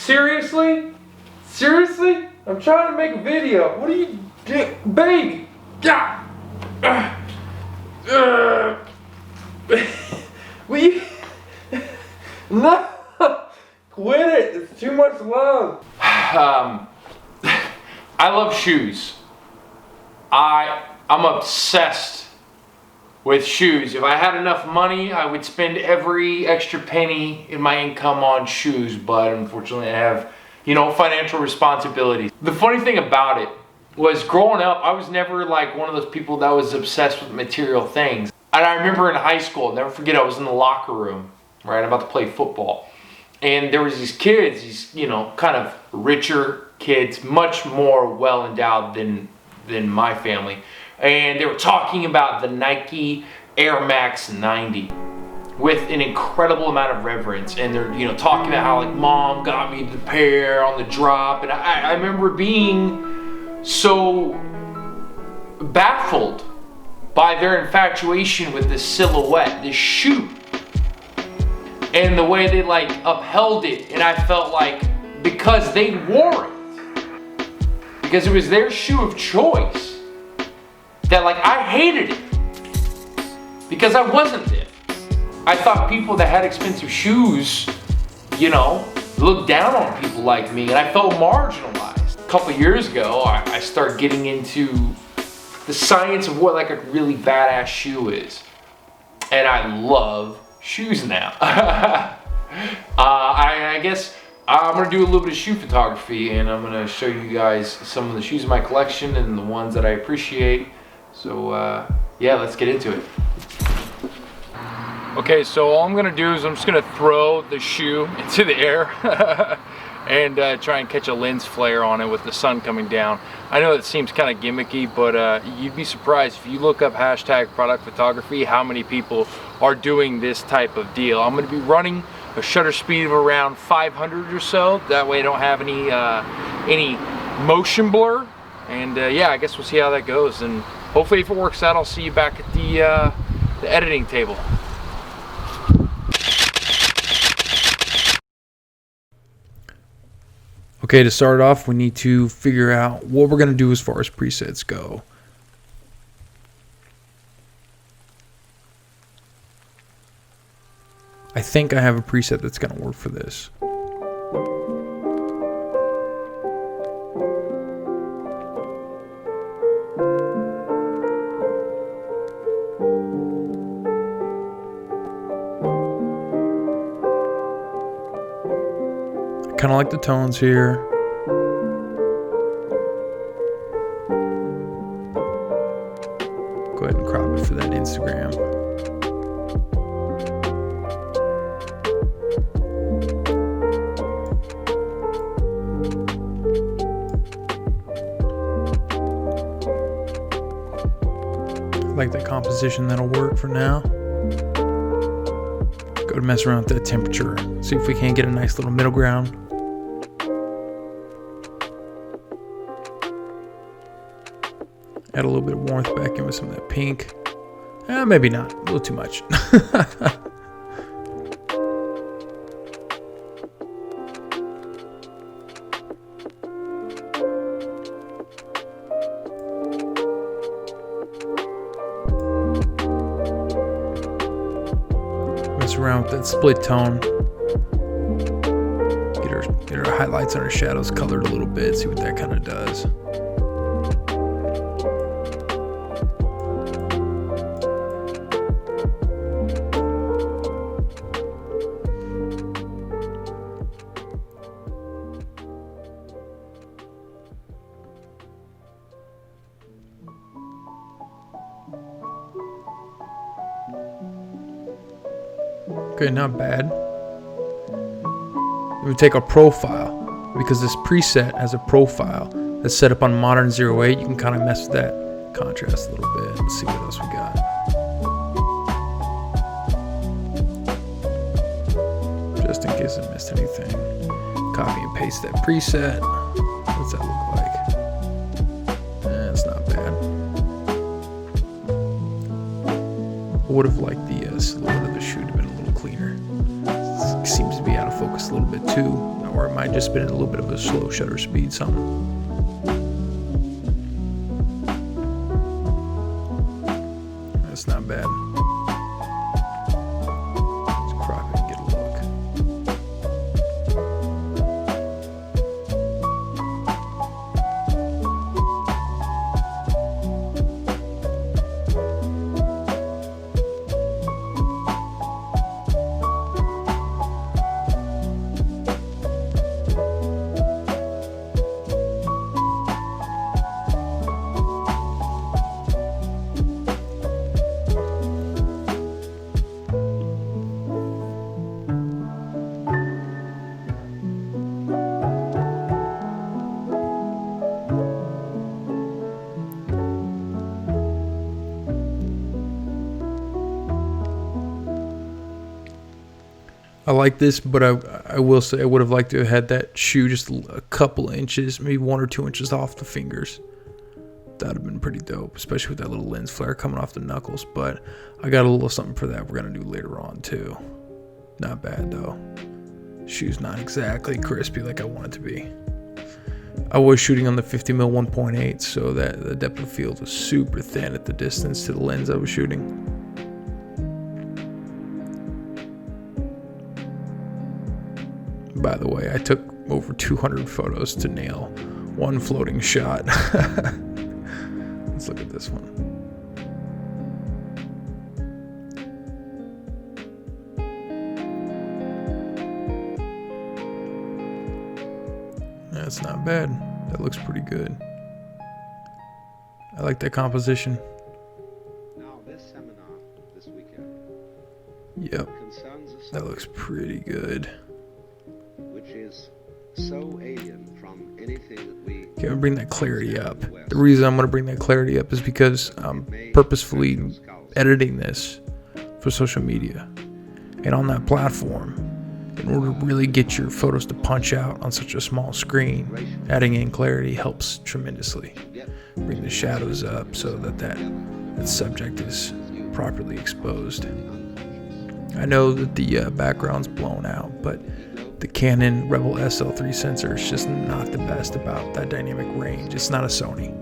Seriously? Seriously? I'm trying to make a video. What are you doing? Baby! God! Will you? No! Quit it! It's too much love. I love shoes. I'm obsessed with shoes. If I had enough money, I would spend every extra penny in my income on shoes, but unfortunately I have, financial responsibilities. The funny thing about it was growing up, I was never like one of those people that was obsessed with material things. And I remember in high school, I'll never forget, I was in the locker room, right, about to play football. And there was these kids, these, kind of richer kids, much more well endowed than my family. And they were talking about the Nike Air Max 90 with an incredible amount of reverence. And they're, talking about how like mom got me the pair on the drop. And I remember being so baffled by their infatuation with this silhouette, this shoe, and the way they like upheld it. And I felt like because they wore it, because it was their shoe of choice, that like I hated it because I wasn't it. I thought people that had expensive shoes, looked down on people like me, and I felt marginalized. A couple years ago, I started getting into the science of what like a really badass shoe is, and I love shoes now. I guess I'm gonna do a little bit of shoe photography, and I'm gonna show you guys some of the shoes in my collection and the ones that I appreciate. So yeah, let's get into it. Okay, so all I'm gonna do is I'm just gonna throw the shoe into the air and try and catch a lens flare on it with the sun coming down. I know it seems kind of gimmicky, but you'd be surprised if you look up #product photography how many people are doing this type of deal. I'm gonna be running a shutter speed of around 500 or so. That way I don't have any motion blur. And yeah, I guess we'll see how that goes. And hopefully if it works out, I'll see you back at the editing table. Okay, to start off, we need to figure out what we're going to do as far as presets go. I think I have a preset that's going to work for this. Kind of like the tones here. Go ahead and crop it for that Instagram. I like that composition, that'll work for now. Go to mess around with that temperature. See if we can't get a nice little middle ground. Add a little bit of warmth back in with some of that pink. Maybe not, a little too much. Mess around with that split tone. Get our highlights and our shadows colored a little bit, see what that kind of does. Okay, not bad. We take a profile, because this preset has a profile that's set up on modern 08. You can kind of mess with that contrast a little bit. Let's see what else we got. Just in case I missed anything. Copy and paste that preset. What's that look like? It's not bad. I would have liked the silhouette of the shoe to have been a little cleaner. It seems to be out of focus a little bit too. Not or it might just been a little bit of a slow shutter speed, something. That's not bad. Let's crop it and get a look. I like this, but I will say I would have liked to have had that shoe just a couple inches, maybe 1 or 2 inches off the fingers. That would have been pretty dope, especially with that little lens flare coming off the knuckles. But I got a little something for that we're going to do later on too. Not bad though. Shoe's not exactly crispy like I want it to be. I was shooting on the 50mm 1.8, so that the depth of field was super thin at the distance to the lens I was shooting. By the way, I took over 200 photos to nail one floating shot. Let's look at this one. That's not bad. That looks pretty good. I like that composition. Now, this seminar this weekend. Yep. That looks pretty good. Which is so alien from anything that we. Okay, I'm gonna bring that clarity up. The reason I'm gonna bring that clarity up is because I'm purposefully editing this for social media, and on that platform, in order to really get your photos to punch out on such a small screen, adding in clarity helps tremendously. Bring the shadows up so that subject is properly exposed. I know that the background's blown out, but the Canon Rebel SL3 sensor is just not the best about that dynamic range. It's not a Sony.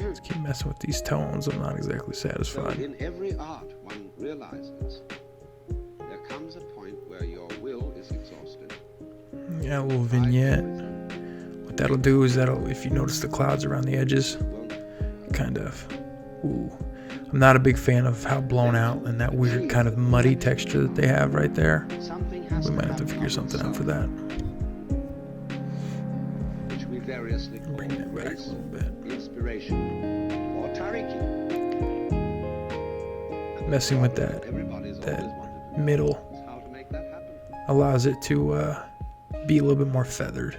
Let's keep messing with these tones. I'm not exactly satisfied. So in every art, one realizes there comes a point where your will is exhausted. Yeah, a little vignette. What that'll do is if you notice the clouds around the edges, kind of, ooh. I'm not a big fan of how blown out and that weird kind of muddy texture that they have right there. We might have to figure something out for that. Bring that back a little bit. Inspiration or Tariki. Messing with that middle allows it to be a little bit more feathered,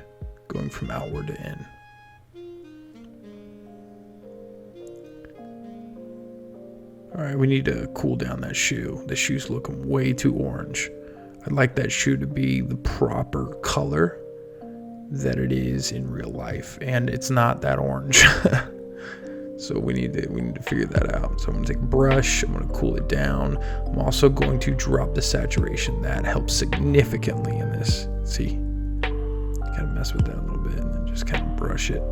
going from outward to in. Alright, we need to cool down that shoe. The shoe's looking way too orange. I'd like that shoe to be the proper color that it is in real life, and it's not that orange. So we need to figure that out. So I'm gonna take a brush, I'm gonna cool it down. I'm also going to drop the saturation. That helps significantly in this. See? Kind of mess with that a little bit and then just kind of brush it.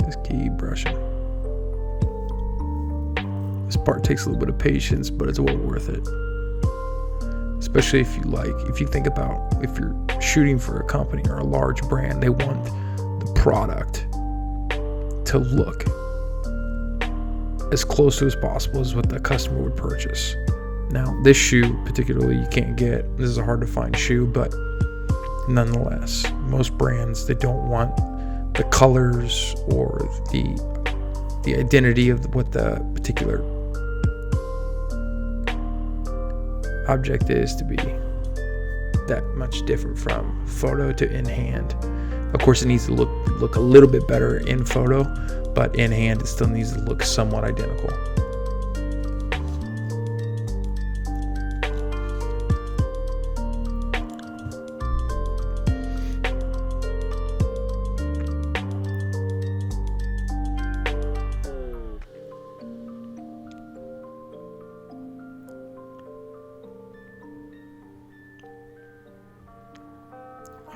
Just keep brushing. This part takes a little bit of patience, but it's well worth it. Especially if you think about if you're shooting for a company or a large brand, they want the product to look as close to as possible as what the customer would purchase. Now, this shoe particularly you can't get. This is a hard to find shoe, but nonetheless, most brands, they don't want the colors or the identity of what the particular object is to be that much different from photo to in hand. Of course, it needs to look a little bit better in photo, but in hand it still needs to look somewhat identical.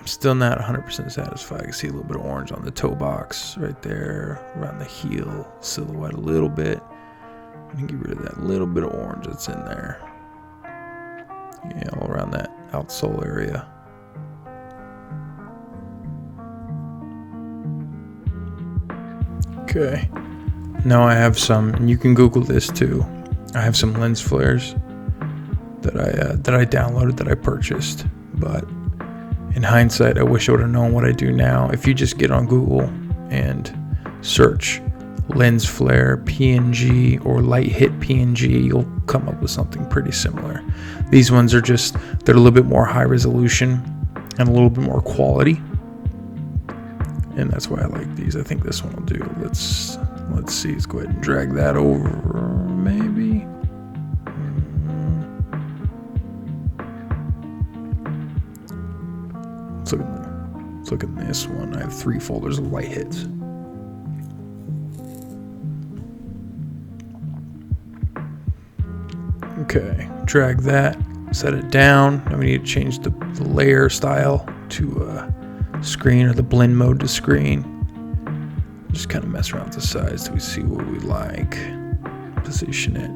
I'm still not 100% satisfied. I can see a little bit of orange on the toe box right there, around the heel silhouette a little bit. I'm gonna get rid of that little bit of orange that's in there. Yeah, all around that outsole area. Okay. Now I have some, and you can Google this too. I have some lens flares that I downloaded, that I purchased, but in hindsight, I wish I would have known what I do now. If you just get on Google and search lens flare PNG or light hit PNG, you'll come up with something pretty similar. These ones are they're a little bit more high resolution and a little bit more quality, and that's why I like these. I think this one will do. Let's see. Let's go ahead and drag that over, maybe. Let's look at this one. I have 3 folders of light hits. Okay, drag that, set it down. Now we need to change the layer style to screen, or the blend mode to screen. Just kind of mess around with the size till we see what we like. Position it.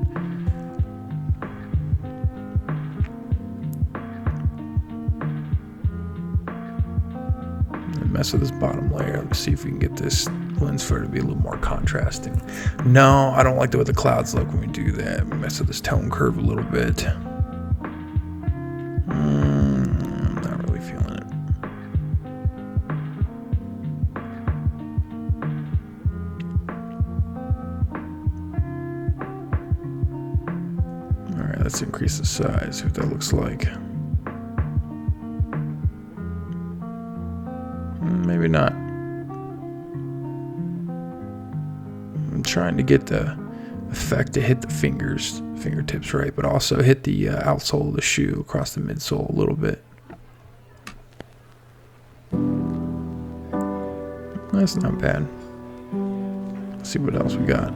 And mess with this bottom layer. Let's see if we can get this lens flare to be a little more contrasting. No, I don't like the way the clouds look when we do that. Mess with this tone curve a little bit. I'm not really feeling it. Alright, let's increase the size, see what that looks like. Maybe not. I'm trying to get the effect to hit the fingertips right, but also hit the outsole of the shoe across the midsole a little bit. That's not bad. Let's see what else we got.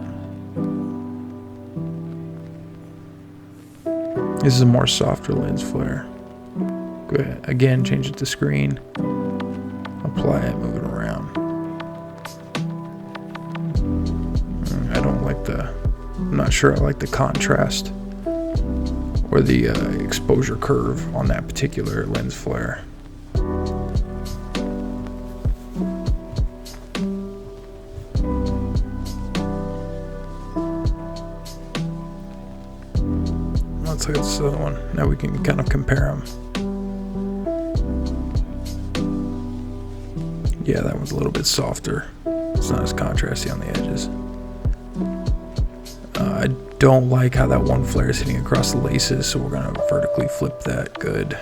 This is a more softer lens flare. Go ahead. Again, change it to screen. Apply it, move it around. I'm not sure I like the contrast or the exposure curve on that particular lens flare. Let's look at this other one. Now we can kind of compare them. Yeah, that one's a little bit softer. It's not as contrasty on the edges. I don't like how that one flare is hitting across the laces, so we're going to vertically flip that. Good.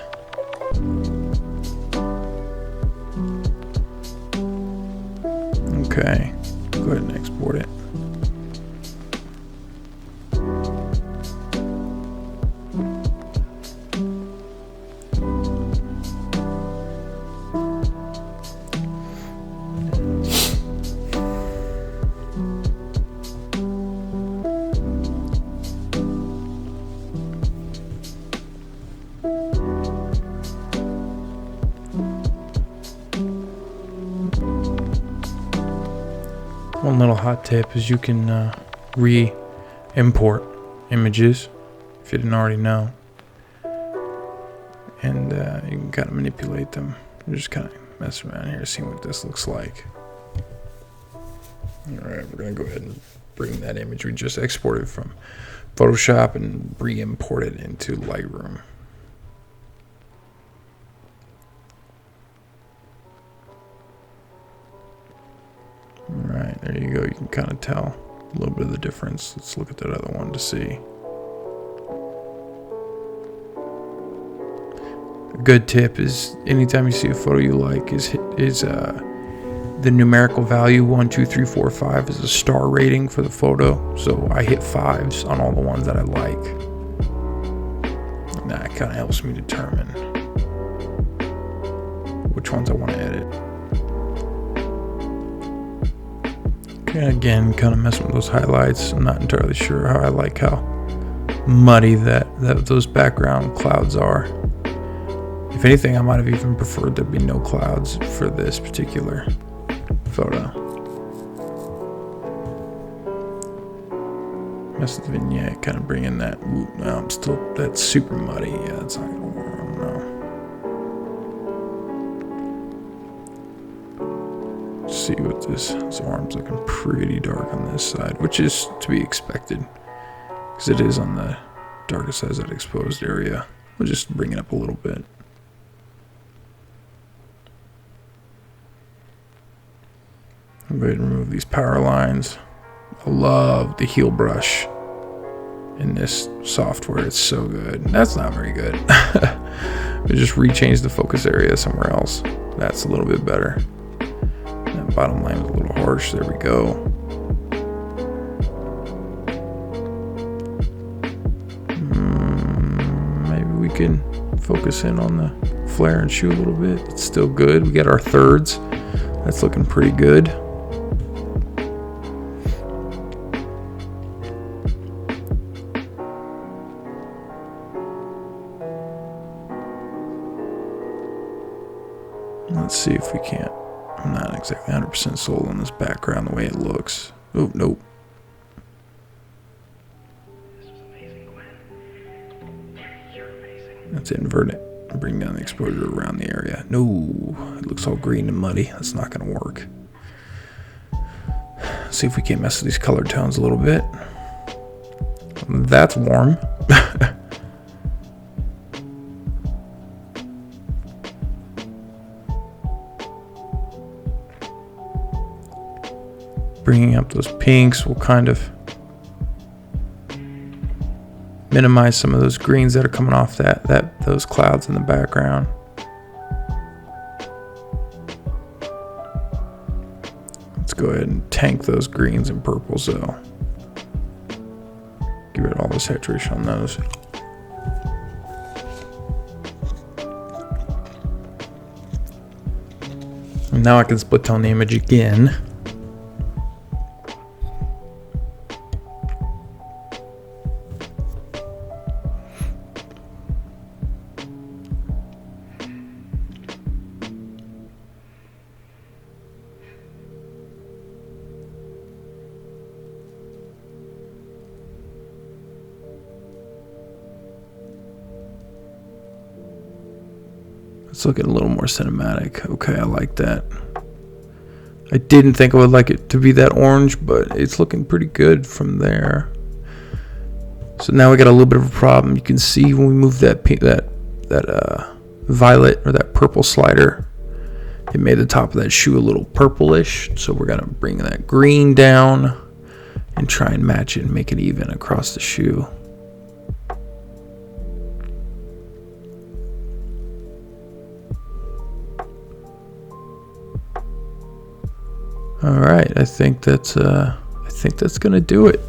Okay, go ahead and export it. One little hot tip is you can re-import images if you didn't already know, and you can kind of manipulate them. You're just kind of messing around here, seeing what this looks like. Alright, we're going to go ahead and bring that image we just exported from Photoshop and re-import it into Lightroom. Alright, there you go. You can kind of tell a little bit of the difference. Let's look at that other one to see. A good tip is anytime you see a photo you like is the numerical value 1, 2, 3, 4, 5 is a star rating for the photo. So I hit 5s on all the ones that I like. And that kind of helps me determine which ones I want to edit. Okay, again, kind of messing with those highlights. I'm not entirely sure how I like how muddy that those background clouds are. If anything, I might have even preferred there be no clouds for this particular photo. That's the vignette, kind of bringing that. Ooh, no, I'm still, that's super muddy. Yeah, it's not gonna work. I don't know. See what this arm's looking pretty dark on this side, which is to be expected because it is on the darkest side of that exposed area. We'll just bring it up a little bit. I'm going to remove these power lines. I love the heel brush in this software. It's so good. That's not very good. We just rechange the focus area somewhere else. That's a little bit better. That bottom line is a little harsh. There we go. Maybe we can focus in on the flare and shoe a little bit. It's still good. We got our thirds. That's looking pretty good. Let's see if we can't. I'm not exactly 100% sold on this background the way it looks. Oh, nope. Let's invert it and bring down the exposure around the area. No, it looks all green and muddy. That's not going to work. See if we can't mess with these color tones a little bit. That's warm. Bringing up those pinks will kind of minimize some of those greens that are coming off those clouds in the background. Let's go ahead and tank those greens and purples though. Give it all the saturation on those. And now I can split tone the image again. Let's look at a little more cinematic. Okay, I like that. I didn't think I would like it to be that orange, but it's looking pretty good from there. So now we got a little bit of a problem. You can see when we move that violet or that purple slider, it made the top of that shoe a little purplish. So we're gonna bring that green down and try and match it and make it even across the shoe. All right, I think that's gonna do it.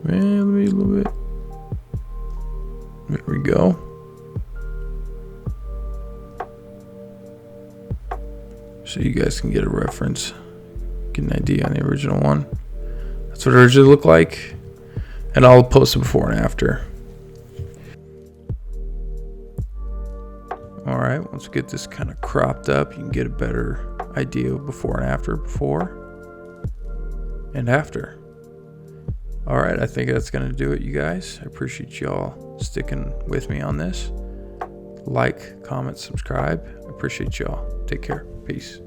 Man, let me a little bit. There we go. So you guys can get a reference, get an idea on the original one. That's what it originally looked like, and I'll post it before and after. All right, once we get this kind of cropped up, you can get a better idea of before and after, before and after. All right, I think that's gonna do it, you guys. I appreciate y'all sticking with me on this. Like, comment, subscribe. I appreciate y'all. Take care. Peace.